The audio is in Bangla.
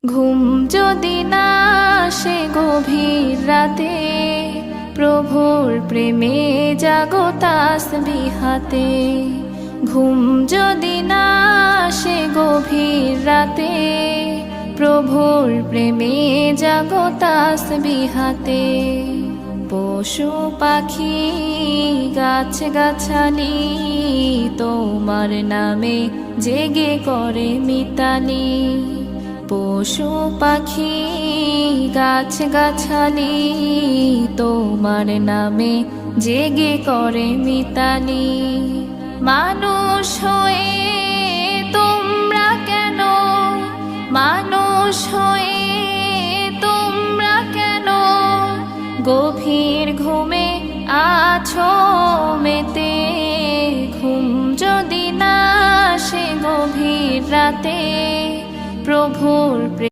ঘুম যদি না আসে গভীর রাতে, প্রভুর প্রেমে জাগো তাসবিহাতে। ঘুম যদি না আসে গভীর রাতে, প্রভুর প্রেমে জাগো তাসবিহাতে। পশু পাখি গাছ গাছালি তোমার নামে জেগে করে মিতালি। পশু পাখি গাছ গাছালি তোমার নামে জেগে করে মিতালি। মানুষ হয়ে তোমরা কেন, মানুষ হয়ে তোমরা কেন গভীর ঘুমে আছো মেতে। ঘুম যদি না আসে গভীর রাতে, প্রভুর